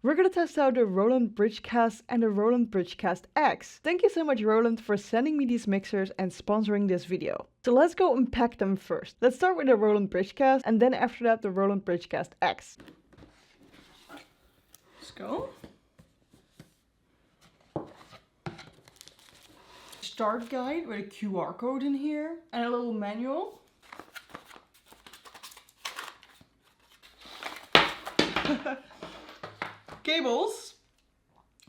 We're gonna test out the Roland Bridge Cast and the Roland Bridge Cast X. Thank you so much, Roland, for sending me these mixers and sponsoring this video. So let's go unpack them first. Let's start with the Roland Bridge Cast and then after that the Roland Bridge Cast X. Let's go. Start guide with a QR code in here and a little manual. Cables.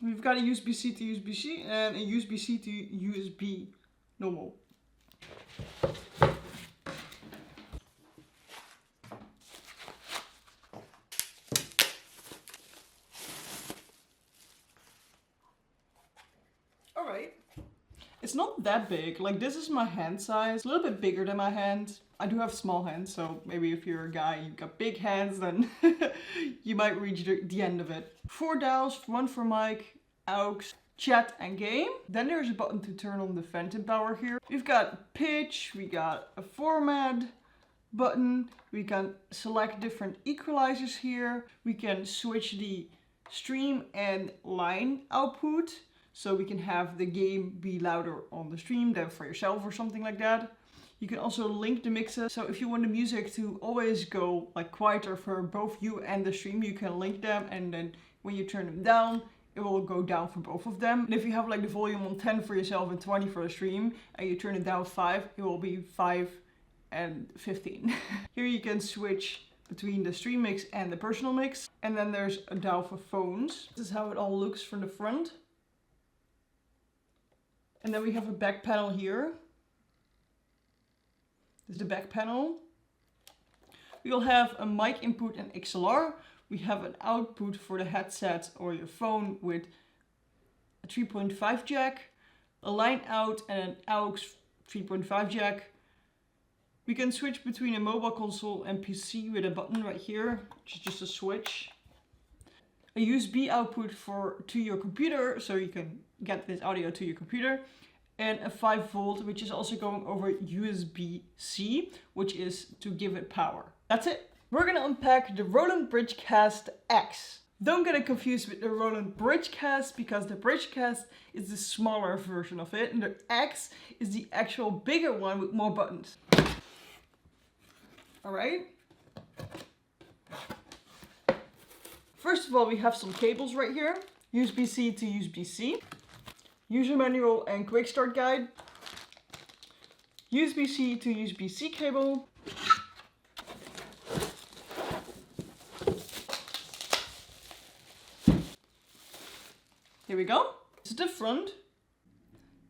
We've got a USB-C to USB-C and a USB-C to USB normal. Alright. It's not that big, like this is my hand size, a little bit bigger than my hand. I do have small hands, so maybe if you're a guy, you've got big hands, then you might reach the end of it. 4 dials, one for mic, aux, chat and game. Then there's a button to turn on the phantom power here. We've got pitch, we got a format button, we can select different equalizers here. We can switch the stream and line output. So we can have the game be louder on the stream than for yourself or something like that. You can also link the mixes. So if you want the music to always go like quieter for both you and the stream, you can link them, and then when you turn them down, it will go down for both of them. And if you have like the volume on 10 for yourself and 20 for the stream, and you turn it down 5, it will be 5 and 15. Here you can switch between the stream mix and the personal mix. And then there's a dial for phones. This is how it all looks from the front. And then we have a back panel here. This is the back panel. We will have a mic input and XLR. We have an output for the headset or your phone with a 3.5 jack, a line out and an aux 3.5 jack. We can switch between a mobile console and PC with a button right here, which is just a switch. A USB output to your computer, so you can get this audio to your computer, and a 5 volt, which is also going over USB-C, which is to give it power. That's it. We're gonna unpack the Roland Bridge Cast X. Don't get it confused with the Roland Bridge Cast, because the Bridge Cast is the smaller version of it, and the X is the actual bigger one with more buttons. All right. First of all, we have some cables right here. USB-C to USB-C. User manual and quick start guide. USB-C to USB-C cable. Here we go. This is the front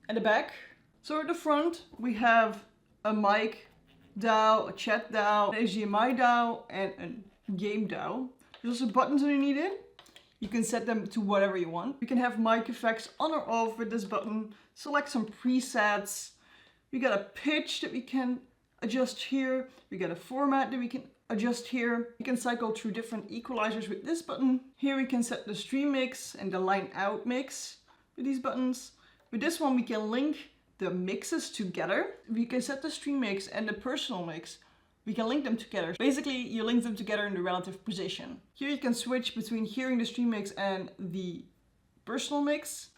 and the back. So at the front we have a mic dial, a chat dial, an HDMI dial and a game dial. There's also buttons underneath it. You can set them to whatever you want. You can have mic effects on or off with this button. Select some presets. We got a pitch that we can adjust here. We got a format that we can adjust here. You can cycle through different equalizers with this button. Here we can set the stream mix and the line out mix with these buttons. With this one we can link the mixes together. We can set the stream mix and the personal mix. We can link them together. Basically, you link them together in the relative position. Here you can switch between hearing the stream mix and the personal mix.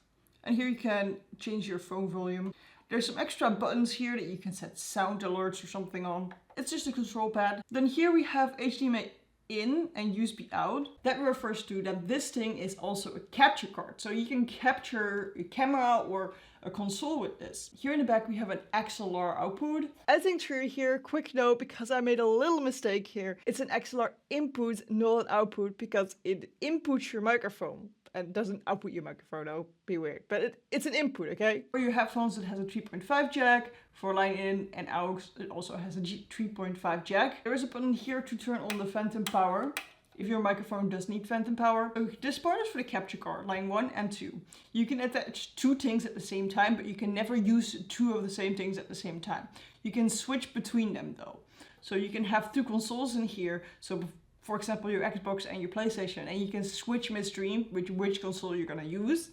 And here you can change your phone volume. There's some extra buttons here that you can set sound alerts or something on. It's just a control pad. Then here we have HDMI in and USB out. That refers to that this thing is also a capture card. So you can capture a camera or a console with this. Here in the back we have an XLR output. Editing through here, quick note because I made a little mistake here. It's an XLR input, not an output, because it inputs your microphone and doesn't output your microphone, though, be weird. But it's an input, okay? For your headphones it has a 3.5 jack, for line in and aux it also has a 3.5 jack. There is a button here to turn on the phantom power, if your microphone does need phantom power. So this part is for the capture card, line 1 and 2. You can attach 2 things at the same time, but you can never use 2 of the same things at the same time. You can switch between them though. So you can have 2 consoles in here. So for example, your Xbox and your PlayStation, and you can switch midstream which console you're gonna use.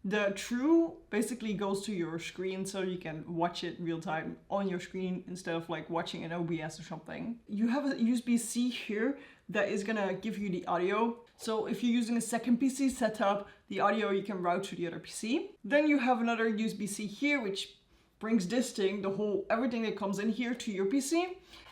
The Trui basically goes to your screen, so you can watch it real time on your screen instead of like watching an OBS or something. You have a USB-C here that is gonna give you the audio. So if you're using a second PC setup, the audio you can route to the other PC. Then you have another USB-C here, which brings this thing, everything that comes in here to your PC.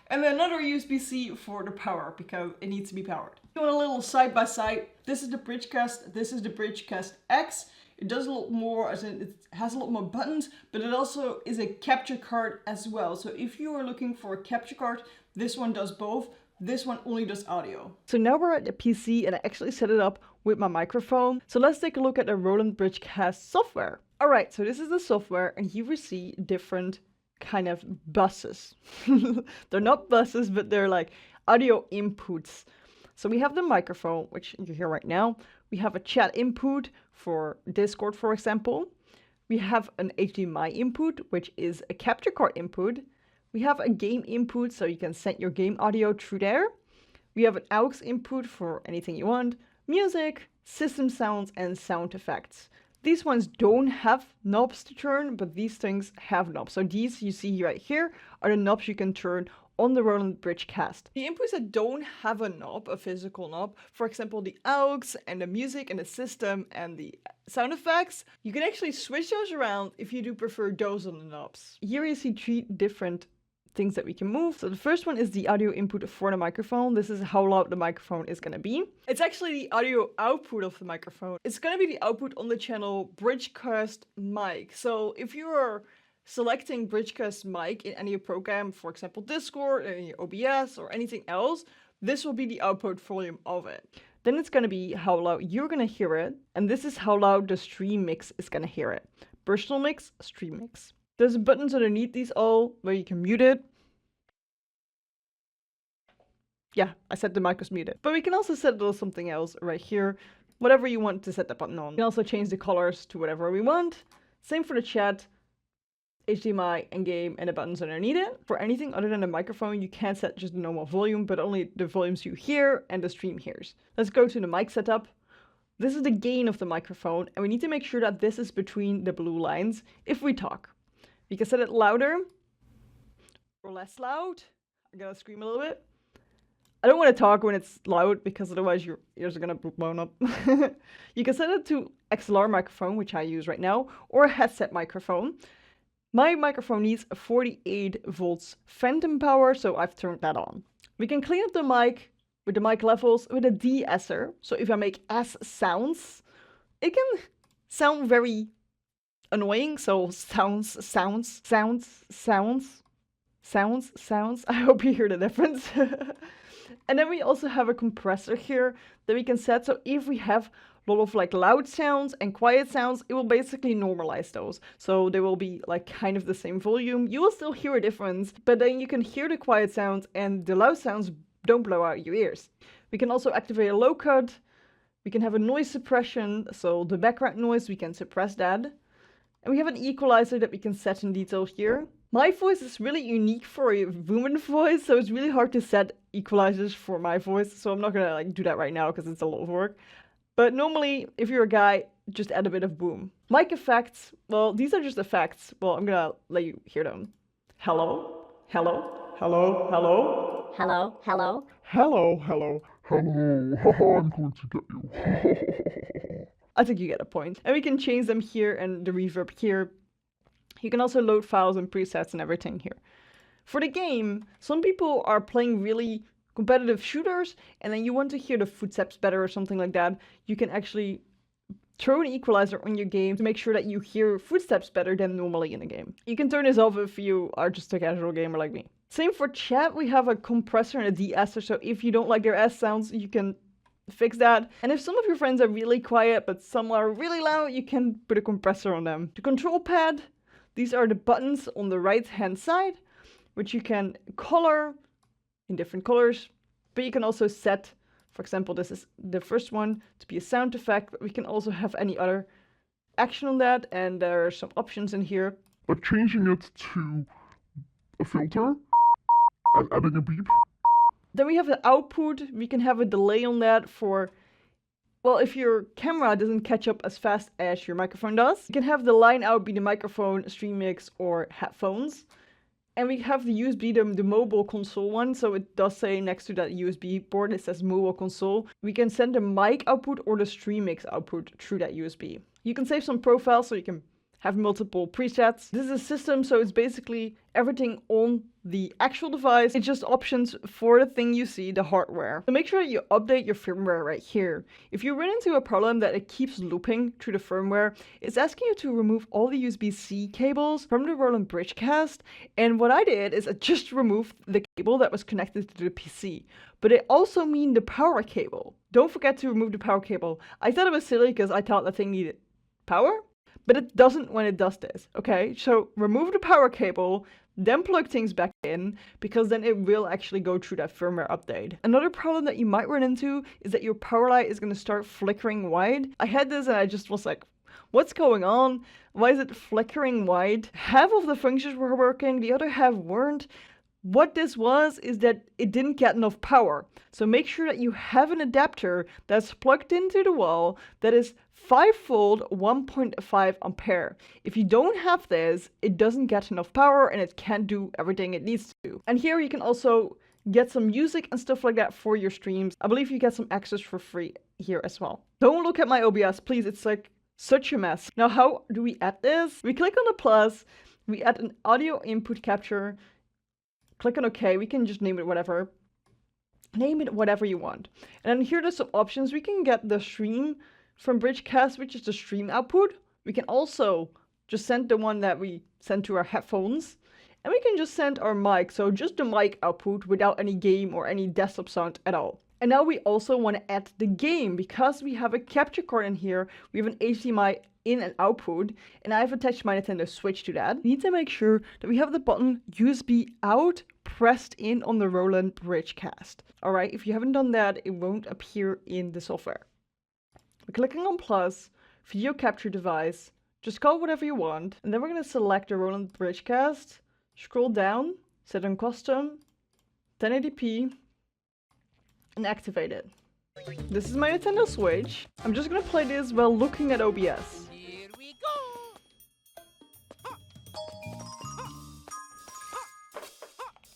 And then another USB-C for the power, because it needs to be powered. You want a little side by side. This is the Bridge Cast, this is the Bridge Cast X. It does a lot more, as in it has a lot more buttons, but it also is a capture card as well. So if you are looking for a capture card, this one does both. This one only does audio. So now we're at the PC and I actually set it up with my microphone. So let's take a look at the Roland Bridge Cast software. All right, so this is the software and here we see different kind of buses. They're not buses, but they're like audio inputs. So we have the microphone, which you hear right now. We have a chat input for Discord, for example. We have an HDMI input, which is a capture card input. We have a game input, so you can send your game audio through there. We have an aux input for anything you want, music, system sounds, and sound effects. These ones don't have knobs to turn, but these things have knobs. So these you see right here are the knobs you can turn on the Roland Bridge Cast. The inputs that don't have a knob, a physical knob, for example the aux and the music and the system and the sound effects, you can actually switch those around if you do prefer those on the knobs. Here you see 3 different things that we can move. So the first one is the audio input for the microphone. This is how loud the microphone is going to be. It's actually the audio output of the microphone. It's going to be the output on the channel Bridgecast mic. So if you are selecting Bridgecast mic in any program, for example Discord, any OBS or anything else, this will be the output volume of it. Then it's going to be how loud you're going to hear it, and this is how loud the stream mix is going to hear it. Personal mix, stream mix. There's buttons underneath these all where you can mute it. Yeah, I said the mic was muted. But we can also set a little something else right here. Whatever you want to set that button on. We can also change the colors to whatever we want. Same for the chat, HDMI and game and the buttons underneath it. For anything other than the microphone, you can set just the normal volume, but only the volumes you hear and the stream hears. Let's go to the mic setup. This is the gain of the microphone, and we need to make sure that this is between the blue lines if we talk. We can set it louder or less loud. I'm gonna scream a little bit. I don't want to talk when it's loud because otherwise your ears are gonna blown up. You can set it to XLR microphone, which I use right now, or a headset microphone. My microphone needs a 48 volts phantom power, so I've turned that on. We can clean up the mic with the mic levels with a de-esser. So if I make S sounds, it can sound very annoying. So sounds. I hope you hear the difference. And then we also have a compressor here that we can set. So if we have a lot of like loud sounds and quiet sounds, it will basically normalize those. So they will be like kind of the same volume. You will still hear a difference, but then you can hear the quiet sounds and the loud sounds don't blow out your ears. We can also activate a low cut. We can have a noise suppression. So the background noise, we can suppress that. And we have an equalizer that we can set in detail here. My voice is really unique for a woman voice, so it's really hard to set equalizers for my voice. So I'm not gonna like do that right now because it's a lot of work. But normally, if you're a guy, just add a bit of boom. Mic effects, well, these are just effects. Well, I'm gonna let you hear them. Hello, hello, hello, hello. Hello, hello. Hello, hello, hello. I'm going to get you. I think you get a point. And we can change them here and the reverb here. You can also load files and presets and everything here. For the game, some people are playing really competitive shooters and then you want to hear the footsteps better or something like that. You can actually throw an equalizer on your game to make sure that you hear footsteps better than normally in the game. You can turn this off if you are just a casual gamer like me. Same for chat, we have a compressor and a de-esser, so if you don't like their S sounds, you can fix that. And if some of your friends are really quiet but some are really loud, you can put a compressor on them. The control pad, these are the buttons on the right hand side, which you can color in different colors, but you can also set, for example, this is the first one to be a sound effect, but we can also have any other action on that, and there are some options in here. But changing it to a filter and adding a beep. Then we have the output. We can have a delay on that for, well, if your camera doesn't catch up as fast as your microphone does. You can have the line out be the microphone, stream mix, or headphones. And we have the USB, the mobile console one, so it does say next to that USB port, it says mobile console. We can send the mic output or the stream mix output through that USB. You can save some profiles so you can have multiple presets. This is a system, so it's basically everything on the actual device. It's just options for the thing you see, the hardware. So make sure that you update your firmware right here. If you run into a problem that it keeps looping through the firmware, it's asking you to remove all the USB-C cables from the Roland Bridge Cast. And what I did is I just removed the cable that was connected to the PC. But it also means the power cable. Don't forget to remove the power cable. I thought it was silly because I thought the thing needed power. But it doesn't when it does this, okay? So remove the power cable, then plug things back in, because then it will actually go through that firmware update. Another problem that you might run into is that your power light is going to start flickering white. I had this and I just was like, what's going on? Why is it flickering white? Half of the functions were working, the other half weren't. What this was is that it didn't get enough power. So make sure that you have an adapter that's plugged into the wall that is 5-volt 1.5 ampere. If you don't have this, it doesn't get enough power and it can't do everything it needs to do. And here you can also get some music and stuff like that for your streams. I believe you get some access for free here as well. Don't look at my OBS, please. It's like such a mess. Now, how do we add this? We click on the plus, we add an audio input capture. Click on OK, we can just name it whatever. Name it whatever you want. And then here are some options. We can get the stream from Bridgecast, which is the stream output. We can also just send the one that we send to our headphones. And we can just send our mic, so just the mic output without any game or any desktop sound at all. And now we also want to add the game because we have a capture card in here. We have an HDMI in and output, and I've attached my Nintendo Switch to that. We need to make sure that we have the button USB out pressed in on the Roland Bridge Cast. Alright, if you haven't done that, it won't appear in the software. We're clicking on plus, video capture device, just call it whatever you want, and then we're going to select the Roland Bridge Cast, scroll down, set on custom, 1080p, and activate it. This is my Nintendo Switch. I'm just gonna play this while looking at OBS. Here we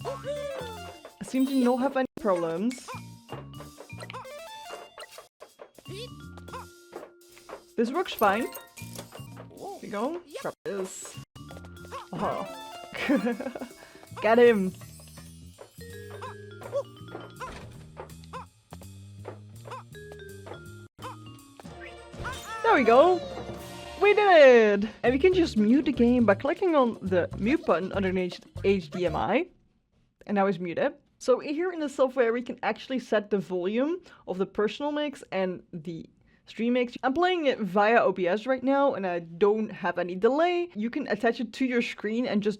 go. I seem to not have any problems. This works fine. Here we go. Drop this. Oh. Get him. There we go! We did it! And we can just mute the game by clicking on the mute button underneath HDMI. And now it's muted. So here in the software we can actually set the volume of the personal mix and the stream mix. I'm playing it via OBS right now and I don't have any delay. You can attach it to your screen and just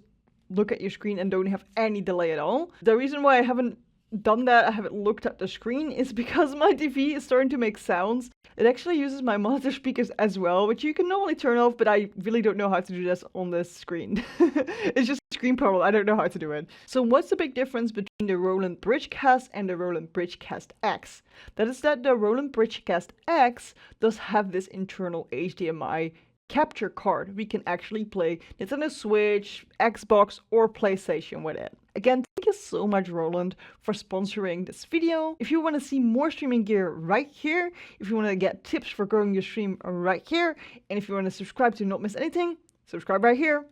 look at your screen and don't have any delay at all. The reason why I haven't done that, I haven't looked at the screen, is because my TV is starting to make sounds. It actually uses my monitor speakers as well, which you can normally turn off, but I really don't know how to do this on this screen. It's just a screen problem, I don't know how to do it. So what's the big difference between the Roland Bridge Cast and the Roland Bridge Cast X? That is that the Roland Bridge Cast X does have this internal HDMI capture card. We can actually play Nintendo Switch, Xbox, or PlayStation with it. Again, thank you so much, Roland, for sponsoring this video. If you want to see more streaming gear right here, if you want to get tips for growing your stream right here, and if you want to subscribe to not miss anything, subscribe right here.